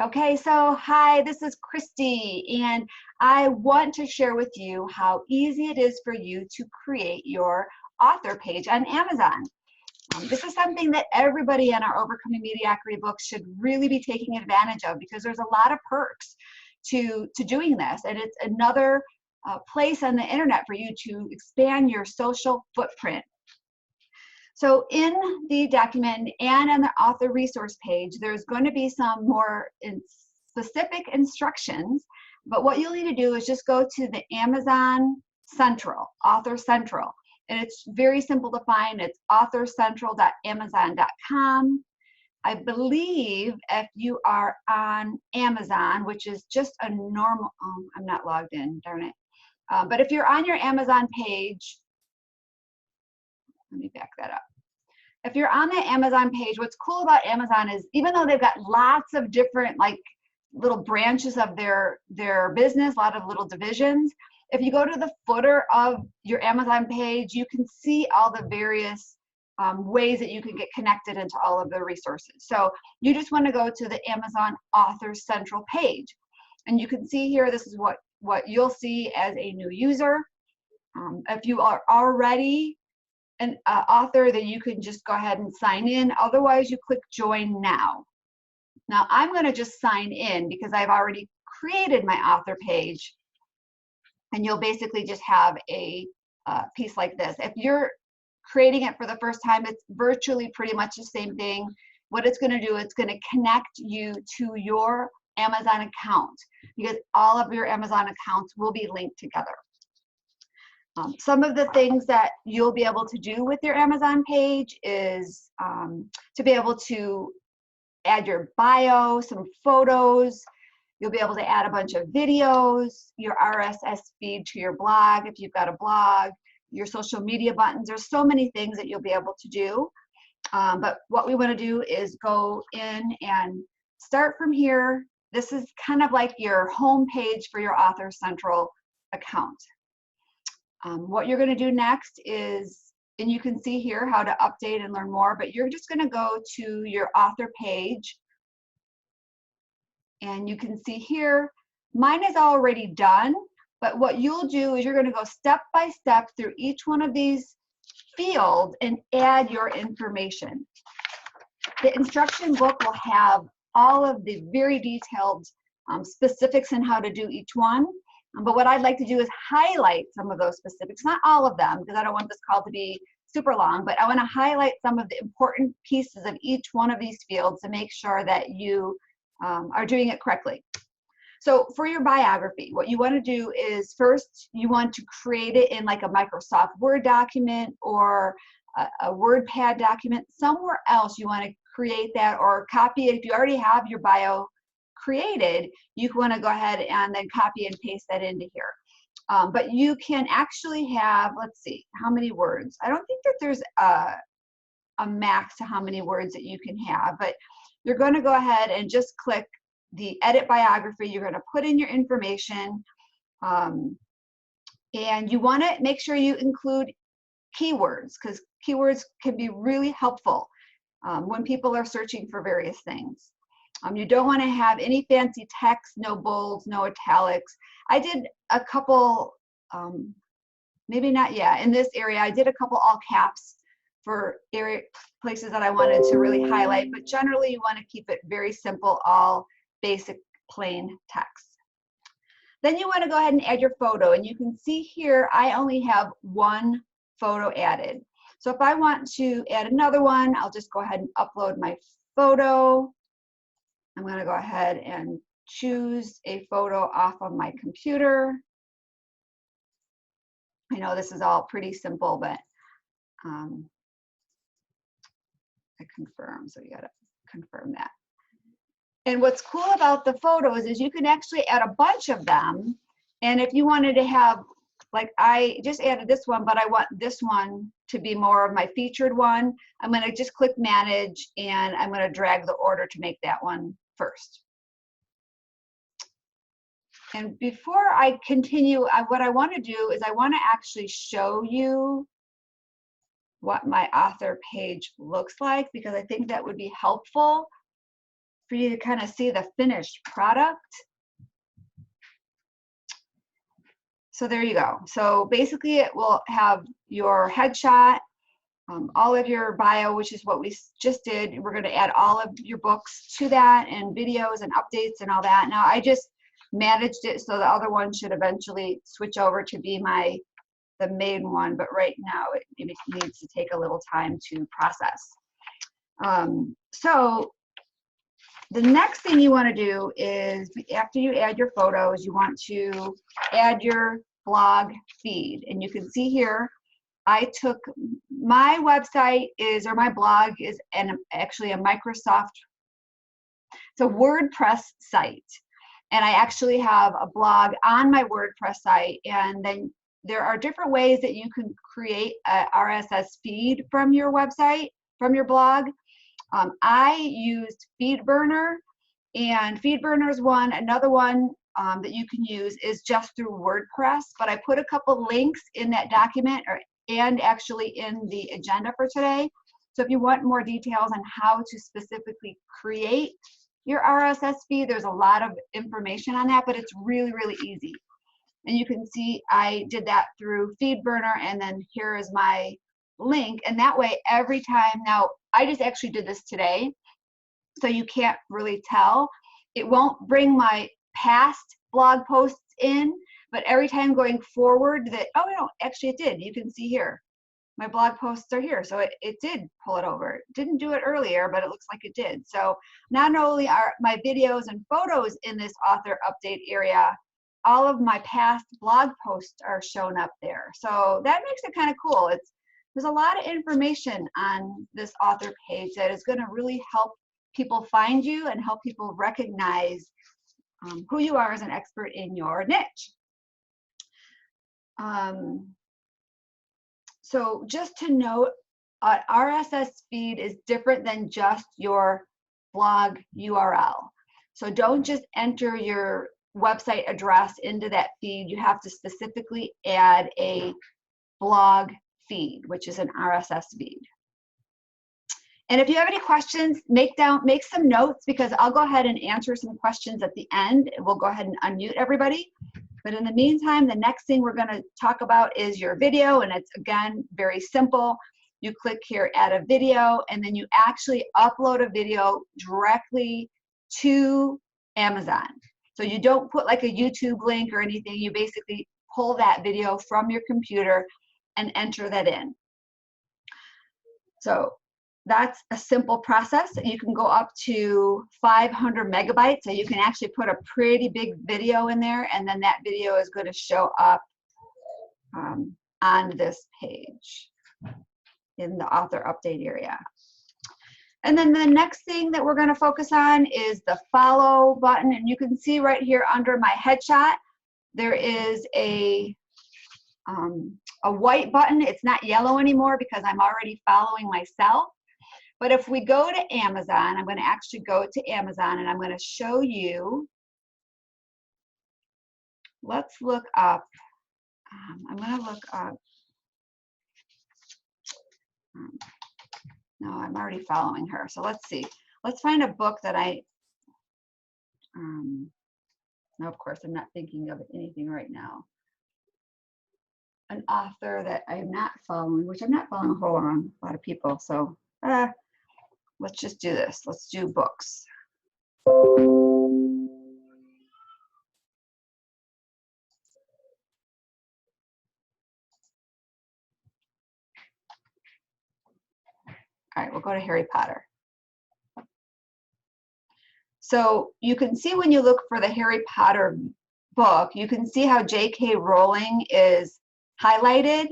Okay, so hi, this is Christy, and I want to share with you how easy it is for you to create your author page on Amazon. This is something that everybody in our Overcoming Mediocrity books should really be taking advantage of because there's a lot of perks to doing this, and it's another place on the internet for you to expand your social footprint. So in the document and on the author resource page, there's going to be some more specific instructions, but what you'll need to do is just go to the Amazon Central, Author Central, and it's very simple to find. It's authorcentral.amazon.com. I believe if you are on Amazon, which is just a normal, I'm not logged in, darn it. But if you're on your Amazon page, let me back that up. If you're on the Amazon page, what's cool about Amazon is even though they've got lots of different like little branches of their business, a lot of little divisions, if you go to the footer of your Amazon page, you can see all the various ways that you can get connected into all of the resources. So you just want to go to the Amazon Author Central page. And you can see here, this is what you'll see as a new user. If you are already an author, then you can just go ahead and sign in. Otherwise, you click join now. Now I'm going to just sign in because I've already created my author page, and you'll basically just have a piece like this. If you're creating it for the first time, it's virtually pretty much the same thing. What it's going to do, it's going to connect you to your Amazon account because all of your Amazon accounts will be linked together. Some of the things that you'll be able to do with your Amazon page is to be able to add your bio, some photos. You'll be able to add a bunch of videos, your RSS feed to your blog if you've got a blog, your social media buttons. There's so many things that you'll be able to do. But what we want to do is go in and start from here. This is kind of like your home page for your Author Central account. What you're going to do next is, and you can see here how to update and learn more, but you're just going to go to your author page, and you can see here, mine is already done, but what you'll do is you're going to go step by step through each one of these fields and add your information. The instruction book will have all of the very detailed specifics in how to do each one. But what I'd like to do is highlight some of those specifics, not all of them, because I don't want this call to be super long, but I want to highlight some of the important pieces of each one of these fields to make sure that you are doing it correctly. So for your biography, what you want to do is first, you want to create it in like a Microsoft Word document or a WordPad document. Somewhere else you want to create that or copy it. If you already have your bio created, you want to go ahead and then copy and paste that into here. But you can actually have, let's see, how many words? I don't think that there's a max to how many words that you can have, but you're going to go ahead and just click the edit biography. You're going to put in your information, and you want to make sure you include keywords because keywords can be really helpful when people are searching for various things. You don't want to have any fancy text, no bolds, no italics. I did a couple, maybe not yet, in this area, I did a couple all caps for places that I wanted to really highlight, but generally you want to keep it very simple, all basic plain text. Then you want to go ahead and add your photo, and you can see here I only have one photo added. So if I want to add another one, I'll just go ahead and upload my photo. I'm going to go ahead and choose a photo off of my computer. I know this is all pretty simple, but I confirm, so you got to confirm that. And what's cool about the photos is you can actually add a bunch of them. And if you wanted to have, like I just added this one, but I want this one to be more of my featured one, I'm going to just click manage and I'm going to drag the order to make that one first. And before I continue, what I want to do is I want to actually show you what my author page looks like because I think that would be helpful for you to kind of see the finished product. So there you go. So basically it will have your headshot, all of your bio, which is what we just did. We're going to add all of your books to that and videos and updates and all that. Now I just managed it so the other one should eventually switch over to be the main one, but right now it needs to take a little time to process. So the next thing you want to do is, after you add your photos, you want to add your blog feed. And you can see here, I took my website is, or my blog is actually a Microsoft, it's a WordPress site. And I actually have a blog on my WordPress site. And then there are different ways that you can create a RSS feed from your website, from your blog. I used FeedBurner, and FeedBurner is one. Another one that you can use is just through WordPress, but I put a couple links in that document and actually in the agenda for today. So if you want more details on how to specifically create your RSS feed, there's a lot of information on that, but it's really, really easy. And you can see I did that through FeedBurner, and then here is my link. And that way, every time, now I just actually did this today, so you can't really tell. It won't bring my past blog posts in, but every time going forward that, oh no, actually it did. You can see here, my blog posts are here. So it did pull it over. It didn't do it earlier, but it looks like it did. So not only are my videos and photos in this author update area, all of my past blog posts are shown up there. So that makes it kind of cool. There's a lot of information on this author page that is going to really help people find you and help people recognize who you are as an expert in your niche. So just to note, an RSS feed is different than just your blog URL. So don't just enter your website address into that feed. You have to specifically add a blog feed, which is an RSS feed. And if you have any questions, make some notes, because I'll go ahead and answer some questions at the end. We'll go ahead and unmute everybody. But in the meantime, the next thing we're going to talk about is your video, and it's, again, very simple. You click here, add a video, and then you actually upload a video directly to Amazon. So you don't put like a YouTube link or anything. You basically pull that video from your computer and enter that in. So that's a simple process. You can go up to 500 megabytes, so you can actually put a pretty big video in there, and then that video is going to show up on this page in the author update area. And then the next thing that we're going to focus on is the follow button. And you can see right here under my headshot, there is a white button. It's not yellow anymore because I'm already following myself. But if we go to Amazon, I'm going to actually go to Amazon, and I'm going to show you. Let's look up. I'm going to look up. No, I'm already following her. So let's see. Let's find a book that I. No, of course, I'm not thinking of anything right now. An author that I'm not following, which I'm not following a whole lot of people. So let's just do this. Let's do books. All right, we'll go to Harry Potter. So you can see when you look for the Harry Potter book, you can see how J.K. Rowling is highlighted.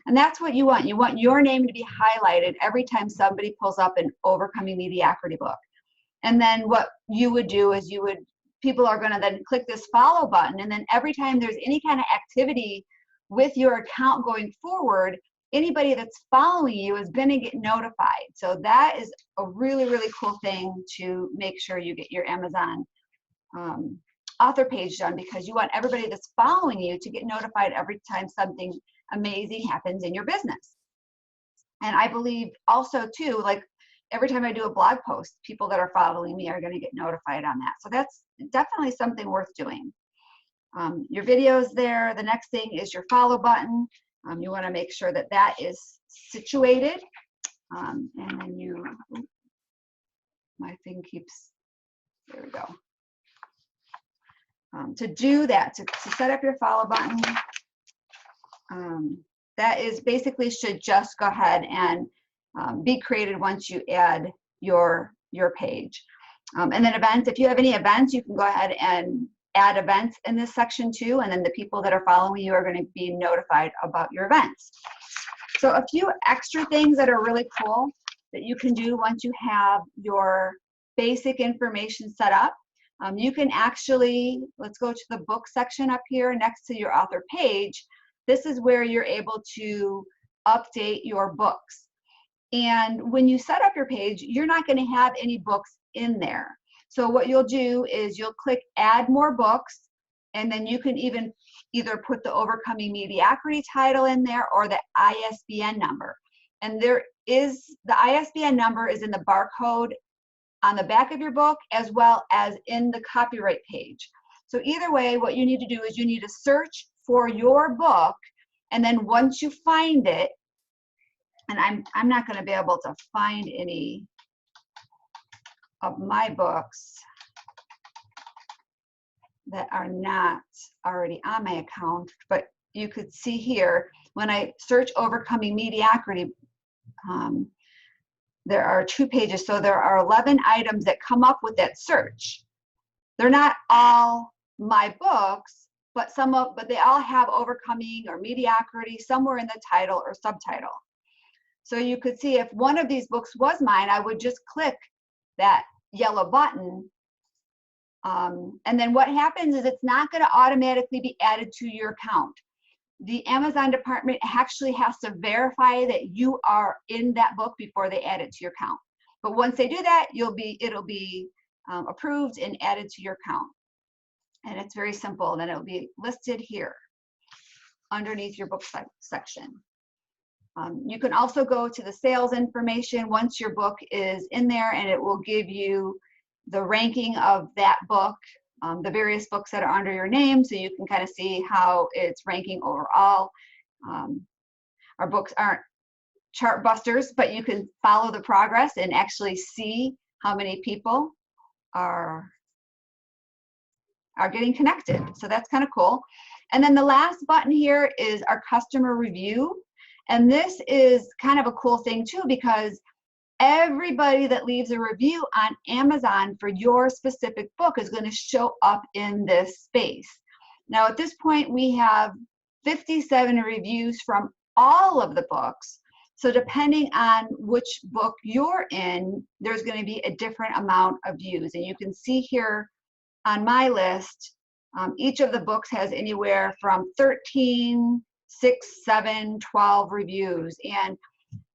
And that's what you want. You want your name to be highlighted every time somebody pulls up an Overcoming Mediocrity book. And then what you would do is people are going to then click this follow button. And then every time there's any kind of activity with your account going forward, anybody that's following you is going to get notified. So that is a really, really cool thing to make sure you get your Amazon author page done, because you want everybody that's following you to get notified every time something amazing happens in your business. And I believe also too, like every time I do a blog post, people that are following me are going to get notified on that. So that's definitely something worth doing. Your videos there. The next thing is your follow button. You want to make sure that that is situated. And then you, my thing keeps, there we go. To do that, to set up your follow button, that is basically should just go ahead and be created once you add your page. And then events, if you have any events, you can go ahead and add events in this section too, and then the people that are following you are going to be notified about your events. So a few extra things that are really cool that you can do once you have your basic information set up. You can actually, let's go to the book section up here next to your author page. This is where you're able to update your books. And when you set up your page, you're not going to have any books in there. So what you'll do is you'll click add more books, and then you can even either put the Overcoming Mediocrity title in there or the ISBN number. And there is, the ISBN number is in the barcode on the back of your book as well as in the copyright page. So either way, what you need to do is you need to search for your book, and then once you find it, and I'm not going to be able to find any of my books that are not already on my account, but you could see here when I search Overcoming Mediocrity, there are 2 pages, so there are 11 items that come up with that search. They're not all my books, but but they all have Overcoming or Mediocrity somewhere in the title or subtitle. So you could see if one of these books was mine, I would just click that yellow button. And then what happens is it's not going to automatically be added to your account. The Amazon department actually has to verify that you are in that book before they add it to your account. But once they do that, it'll be approved and added to your account. And it's very simple. Then it'll be listed here underneath your book section. You can also go to the sales information once your book is in there, and it will give you the ranking of that book, the various books that are under your name, so you can kind of see how it's ranking overall. Our books aren't chart busters, but you can follow the progress and actually see how many people are getting connected. So that's kind of cool. And then the last button here is our customer review. And this is kind of a cool thing too, because everybody that leaves a review on Amazon for your specific book is going to show up in this space. Now at this point we have 57 reviews from all of the books. So depending on which book you're in, there's going to be a different amount of views. And you can see here on my list, each of the books has anywhere from 13, 6, 7, 12 reviews. And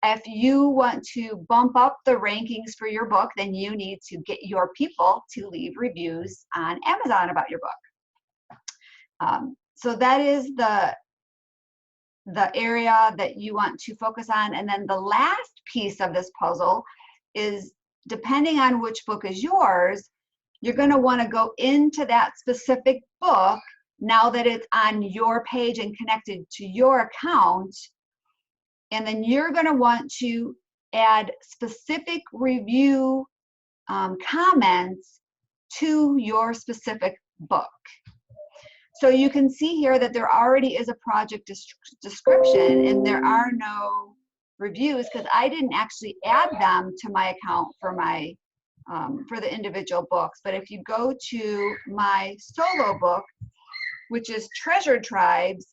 if you want to bump up the rankings for your book, then you need to get your people to leave reviews on Amazon about your book. So that is the area that you want to focus on. And then the last piece of this puzzle is, depending on which book is yours, you're going to want to go into that specific book now that it's on your page and connected to your account. And then you're going to want to add specific review comments to your specific book. So you can see here that there already is a project description and there are no reviews because I didn't actually add them to my account for my for the individual books. But if you go to my solo book, which is Treasured Tribes,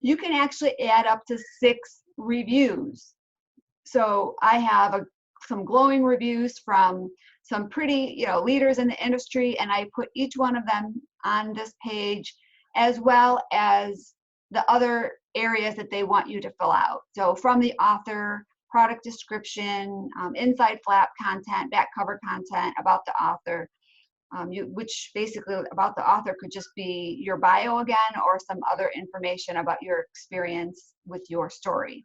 you can actually add up to 6 reviews. So I have some glowing reviews from some pretty leaders in the industry, and I put each one of them on this page, as well as the other areas that they want you to fill out. So from the author, product description, inside flap content, back cover content about the author, which basically about the author could just be your bio again, or some other information about your experience with your story.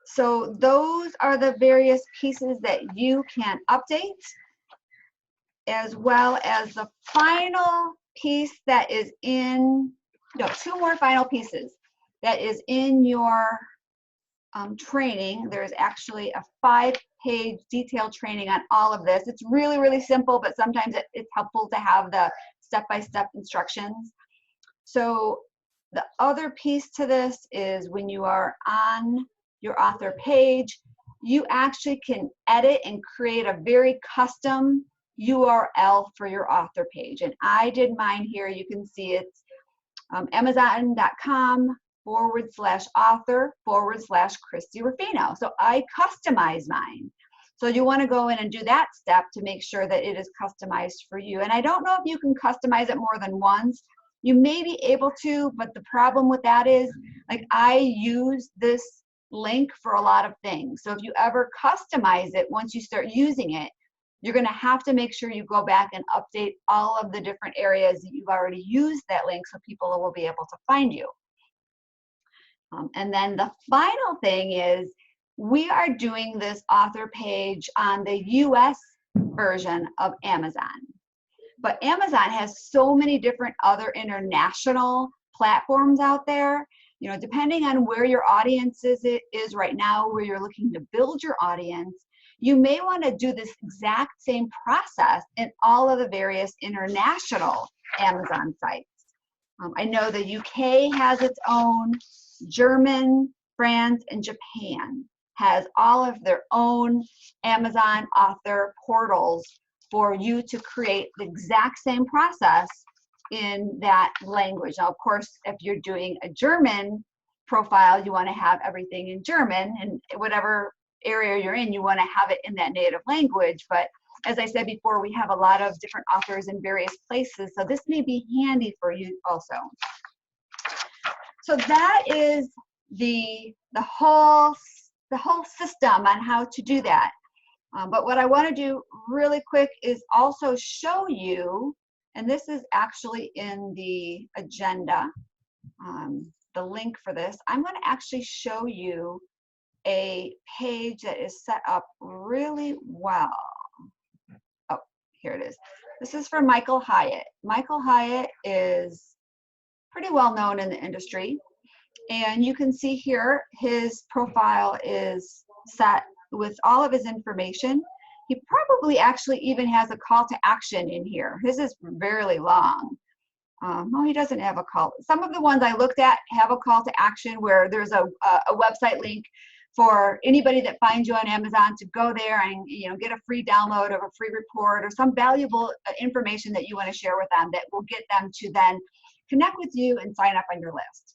So those are the various pieces that you can update, as well as the final piece that is in, no, two more final pieces that is in your training. There's actually a 5-page detailed training on all of this. It's really, really simple, but sometimes it's helpful to have the step-by-step instructions. So the other piece to this is when you are on your author page, you actually can edit and create a very custom URL for your author page. And I did mine here. You can see it's Amazon.com/author/Christy Ruffino. So I customize mine. So you want to go in and do that step to make sure that it is customized for you. And I don't know if you can customize it more than once. You may be able to, but the problem with that is, like, I use this link for a lot of things. So if you ever customize it, once you start using it, you're going to have to make sure you go back and update all of the different areas that you've already used that link so people will be able to find you. And then the final thing is, we are doing this author page on the US version of Amazon. But Amazon has so many different other international platforms out there. You know, depending on where your audience is right now, where you're looking to build your audience, you may want to do this exact same process in all of the various international Amazon sites. I know the UK has its own, German, France, and Japan has all of their own Amazon author portals for you to create the exact same process in that language. Now, of course, if you're doing a German profile, you want to have everything in German, and whatever area you're in, you want to have it in that native language. But as I said before, we have a lot of different authors in various places, so this may be handy for you also. So that is the whole system on how to do that. But what I want to do really quick is also show you, and this is actually in the agenda, the link for this. I'm going to actually show you a page that is set up really well. Oh, here it is. This is for Michael Hyatt. Michael Hyatt is pretty well known in the industry. And you can see here his profile is set with all of his information. He probably actually even has a call to action in here. His is fairly long. No, he doesn't have a call. Some of the ones I looked at have a call to action where there's a website link for anybody that finds you on Amazon to go there and, you know, get a free download of a free report or some valuable information that you want to share with them that will get them to then connect with you and sign up on your list.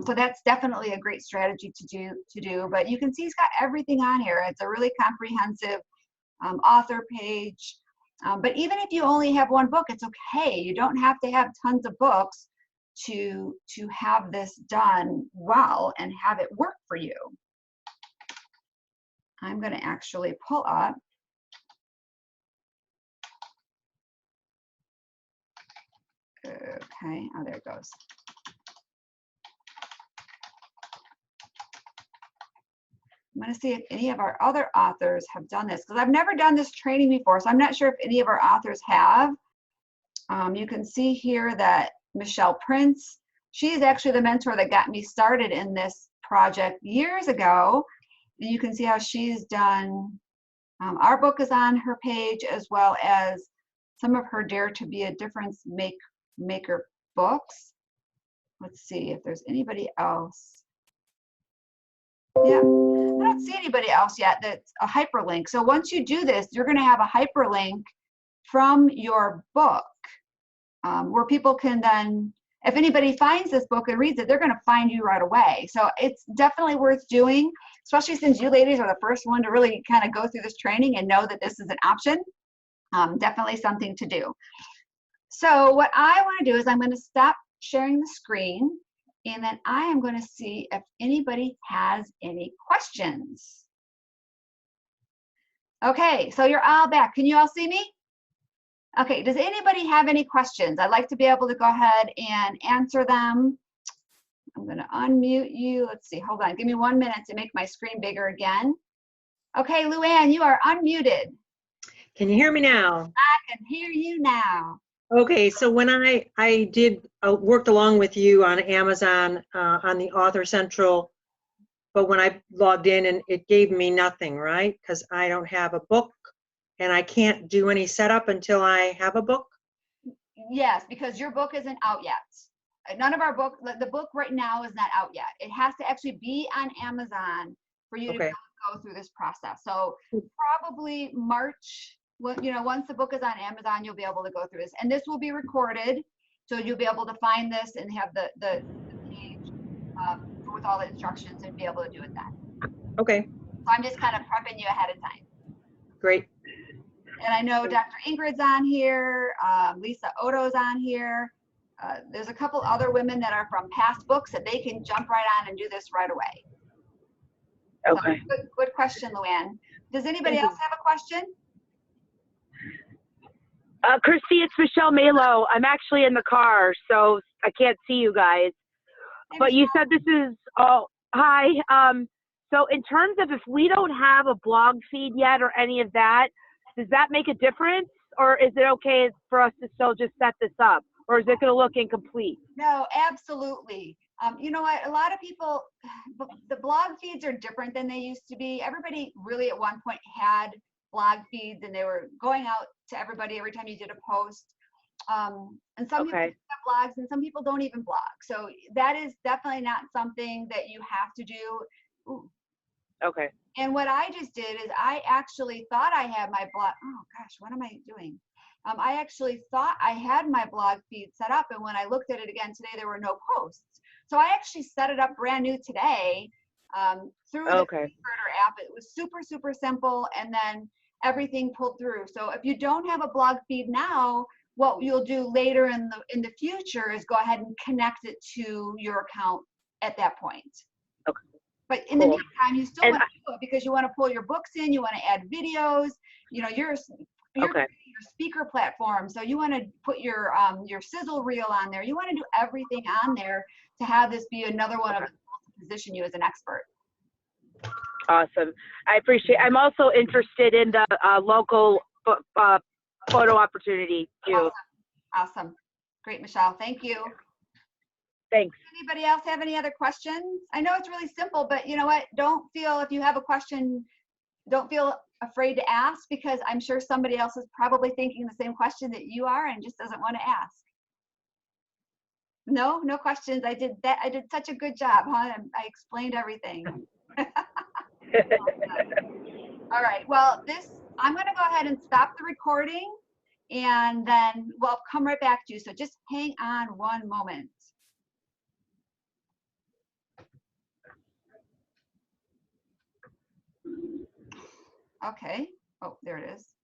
So that's definitely a great strategy to do. But you can see he's got everything on here. It's a really comprehensive author page. But even if you only have one book, it's okay. You don't have to have tons of books to have this done well and have it work for you. I'm going to actually pull up. Okay, oh, there it goes. I'm going to see if any of our other authors have done this, because I've never done this training before, so I'm not sure if any of our authors have. You can see here that Michelle Prince, she's actually the mentor that got me started in this project years ago. And you can see how she's done, our book is on her page, as well as some of her Dare to Be a Difference Maker books. Let's see if there's anybody else. Yeah, I don't see anybody else yet that's a hyperlink. So once you do this, you're going to have a hyperlink from your book where people can then, if anybody finds this book and reads it, they're going to find you right away. So it's definitely worth doing, especially since you ladies are the first one to really kind of go through this training and know that this is an option. Definitely something to do. So what I want to do is I'm going to stop sharing the screen, and then I am going to see if anybody has any questions. Okay, so you're all back. Can you all see me? Okay, does anybody have any questions? I'd like to be able to go ahead and answer them. I'm going to unmute you. Let's see. Hold on. Give me 1 minute to make my screen bigger again. Okay, Luann, you are unmuted. Can you hear me now? I can hear you now. Okay, so when I did worked along with you on Amazon on the Author Central, but when I logged in and it gave me nothing, right? Because I don't have a book and I can't do any setup until I have a book. Yes, because your book isn't out yet. None of our book, the book right now is not out yet. It has to actually be on Amazon for you to go through this process. So probably March, you know, once the book is on Amazon, you'll be able to go through this. And this will be recorded, so you'll be able to find this and have the page with all the instructions and be able to do it then. Okay. So I'm just kind of prepping you ahead of time. Great. And I know Dr. Ingrid's on here, Lisa Oto's on here. There's a couple other women that are from past books that they can jump right on and do this right away. Okay. So, good question, Luann. Does anybody else have a question? Christy, it's Michelle Malo. I'm actually in the car, so I can't see you guys. Hey, But you Michelle. said this is, hi. So in terms of if we don't have a blog feed yet or any of that, does that make a difference? Or is it okay for us to still just set this up? Or is it going to look incomplete? No, absolutely. You know what? A lot of people, the blog feeds are different than they used to be. Everybody really at one point had blog feeds and they were going out to everybody every time you did a post. And some people have blogs and some people don't even blog. So that is definitely not something that you have to do. Ooh. Okay. And what I just did is I actually thought I had my blog. Oh gosh, what am I doing? I actually thought I had my blog feed set up, and when I looked at it again today, there were no posts. So I actually set it up brand new today through the Converter app. It was super, super simple, and then everything pulled through. So if you don't have a blog feed now, what you'll do later in the future is go ahead and connect it to your account at that point. Okay. But in the meantime, you still want to do it because you want to pull your books in, you want to add videos, you know, your speaker platform. So you want to put your sizzle reel on there. You want to do everything on there to have this be another one of the tools to position you as an expert. Awesome. I appreciate it. I'm also interested in the local photo opportunity too. Awesome. Great, Michelle. Thank you. Thanks. Anybody else have any other questions? I know it's really simple, but you know what? Don't feel, if you have a question, don't feel afraid to ask, because I'm sure somebody else is probably thinking the same question that you are and just doesn't want to ask. No questions. I did such a good job, huh? I explained everything. All right. Well, I'm going to go ahead and stop the recording, and then we'll come right back to you. So just hang on one moment. Okay. Oh, there it is.